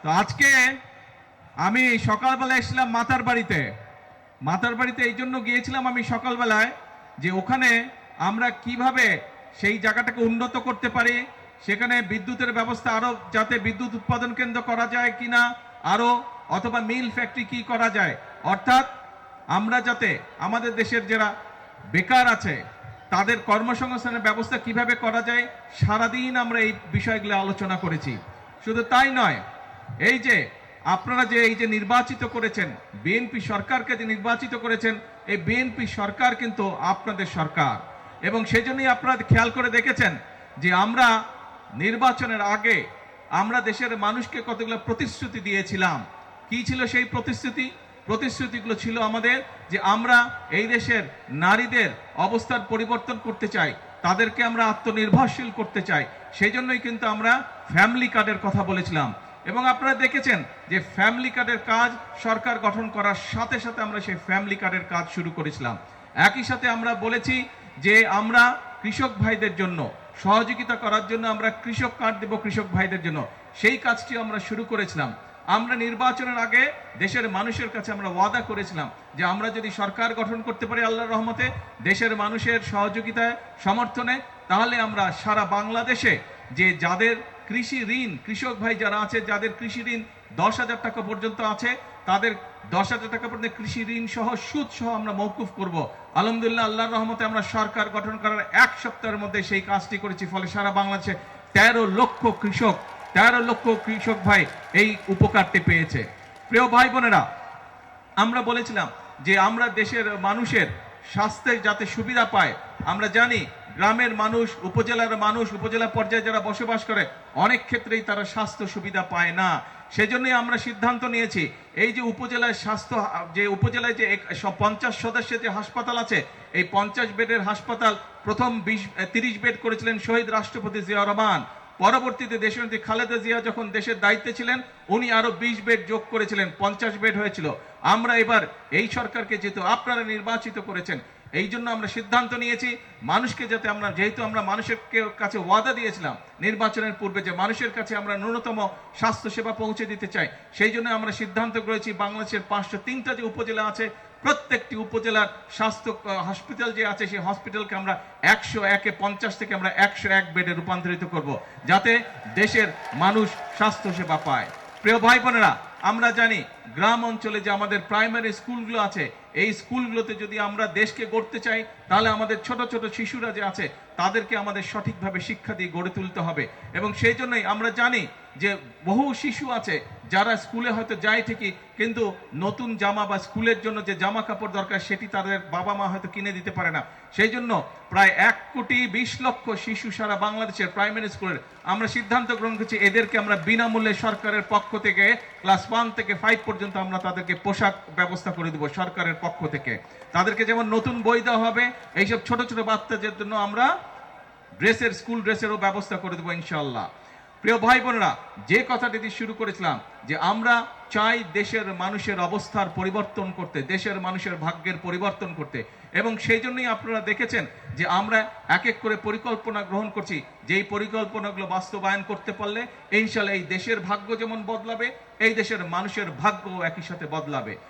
তো আজকে আমি সকালবেলা এসেছিলাম মাতার বাড়িতে এই জন্য গিয়েছিলাম আমি সকালবেলায়, যে ওখানে আমরা কিভাবে সেই জায়গাটাকে উন্নত করতে পারি, সেখানে বিদ্যুতের ব্যবস্থা আরো যাতে বিদ্যুৎ উৎপাদন কেন্দ্র করা যায় কিনা আরো, অথবা মিল ফ্যাক্টরি কি করা যায়, অর্থাৎ আমরা যাতে আমাদের দেশের যারা বেকার আছে তাদের কর্মসংস্থানের ব্যবস্থা কিভাবে করা যায়, সারাদিন আমরা এই বিষয়গুলো আলোচনা করেছি। শুধু তাই নয়, এই যে আপনারা যে এই যে নির্বাচিত করেছেন, বিএনপি সরকারকে যে নির্বাচিত করেছেন, এই বিএনপি সরকার কিন্তু আপনাদের সরকার, এবং সেজন্যই আপনারা খেয়াল করে দেখেছেন যে আমরা নির্বাচনের আগে আমরা দেশের মানুষকে কতগুলো প্রতিশ্রুতি দিয়েছিলাম। কি ছিল সেই প্রতিশ্রুতিগুলো ছিল আমাদের, যে আমরা এই দেশের নারীদের অবস্থার পরিবর্তন করতে চাই, তাদেরকে আমরা আত্মনির্ভরশীল করতে চাই। সেই জন্যই কিন্তু আমরা ফ্যামিলি কার্ডের কথা বলেছিলাম, এবং আপনারা দেখেছেন যে ফ্যামিলি কার্ডের কাজ সরকার গঠন করার সাথে সাথে আমরা সেই ফ্যামিলি কার্ডের কাজ শুরু করেছিলাম। একই সাথে আমরা বলেছি যে আমরা কৃষক ভাইদের জন্য সহযোগিতা করার জন্য আমরা কৃষক কার্ড দেব কৃষক ভাইদের জন্য, সেই কাজটি আমরা শুরু করেছিলাম। আমরা নির্বাচনের আগে দেশের মানুষের কাছে আমরা ওয়াদা করেছিলাম যে আমরা যদি সরকার গঠন করতে পারি আল্লাহর রহমতে, দেশের মানুষের সহযোগিতায় সমর্থনে, তাহলে আমরা সারা বাংলাদেশে যে যাদের কৃষি ঋণ, কৃষক ভাই যারা আছে যাদের কৃষি ঋণ 10,000 টাকা পর্যন্ত আছে, তাদের 10,000 টাকা পর্যন্ত কৃষি ঋণ সহ সুদ সহ আমরা মওকুফ করব। আলহামদুলিল্লাহ, আল্লাহর রহমতে আমরা সরকার গঠন করার 1 সপ্তাহের মধ্যে সেই কাজটি করেছি। ফলে সারা বাংলাদেশে 13 লক্ষ কৃষক ভাই এই উপকারটি পেয়েছে। প্রিয় ভাই বোনেরা, আমরা বলেছিলাম যে আমরা দেশের মানুষের স্বাস্থ্যের যাতে সুবিধা পায়। আমরা জানি গ্রামের মানুষ, উপজেলা পর্যায়ে যারা বসবাস করে, অনেক ক্ষেত্রেই তারা স্বাস্থ্য সুবিধা পায় না। সেজন্যই আমরা সিদ্ধান্ত নিয়েছি এই যে উপজেলায় উপজেলায় যে 50 সদস্যের যে হাসপাতাল আছে, এই 50 বেডের হাসপাতাল প্রথম 30 বেড করেছিলেন শহীদ রাষ্ট্রপতি জিয়াউর রহমান। পরবর্তীতে দেশনেত্রী খালেদা জিয়া যখন দেশের দায়িত্বে ছিলেন, উনি আরো 20 বেড যোগ করেছিলেন, 50 বেড হয়েছিল। আমরা এবার এই সরকারকে যেহেতু আপনারা নির্বাচিত করেছেন, এই জন্য আমরা সিদ্ধান্ত নিয়েছি মানুষকে যাতে আমরা, যেহেতু আমরা মানুষের কাছে ওয়াদা দিয়েছিলাম নির্বাচনের পূর্বে যে মানুষের কাছে আমরা ন্যূনতম স্বাস্থ্য সেবা পৌঁছে দিতে চাই, সেই জন্য আমরা সিদ্ধান্ত করেছি বাংলাদেশের 503টা যে উপজেলা আছে, প্রত্যেকটি উপজেলার স্বাস্থ্য হসপিটাল যে আছে, সেই হসপিটালকে আমরা 101-50 থেকে আমরা 101 বেডে রূপান্তরিত করব, যাতে দেশের মানুষ স্বাস্থ্য সেবা পায়। প্রিয় ভাই বোনেরা, আমরা জানি গ্রাম অঞ্চলে যে আমাদের প্রাইমারি স্কুলগুলো আছে, এই স্কুলগুলোতে যদি আমরা দেশকে গড়তে চাই, তাহলে আমাদের ছোট ছোট শিশুরা যে আছে তাদেরকে আমাদের সঠিকভাবে শিক্ষা দিয়ে গড়ে তুলতে হবে। এবং সেই জন্যই আমরা জানি যে বহু শিশু আছে যারা স্কুলে হয়তো যায় ঠিকই, কিন্তু নতুন জামা বা স্কুলের জন্য যে জামা কাপড় দরকার সেটি তাদের বাবা মা হয়তো কিনে দিতে পারে না। সেই জন্য প্রায় 1,20,00,000 শিশু সারা বাংলাদেশের প্রাইমারি স্কুলের আমরা সিদ্ধান্ত গ্রহণ করছি এদেরকে আমরা বিনামূল্যে সরকারের পক্ষ থেকে ক্লাস 1 থেকে 5 পর্যন্ত আমরা তাদেরকে পোশাক ব্যবস্থা করে দেব সরকারের পক্ষ থেকে। তাদেরকে যেমন নতুন বই দেওয়া হবে, এইসব ছোট ছোট বাচ্চাদের জন্য আমরা স্কুল ড্রেসেরও ব্যবস্থা করে দেবো ইনশাআল্লাহ। প্রিয় ভাই বোনেরা, যে কথাটি দিয়ে শুরু করেছিলাম যে আমরা চাই দেশের মানুষের অবস্থার পরিবর্তন করতে, দেশের মানুষের ভাগ্যের পরিবর্তন করতে, এবং সেই জন্যই আপনারা দেখেছেন যে আমরা এক এক করে পরিকল্পনা গ্রহণ করছি, যেই পরিকল্পনাগুলো বাস্তবায়ন করতে পারলে ইনশাআল্লাহ এই দেশের ভাগ্য যেমন বদলাবে, এই দেশের মানুষের ভাগ্য একই সাথে বদলাবে।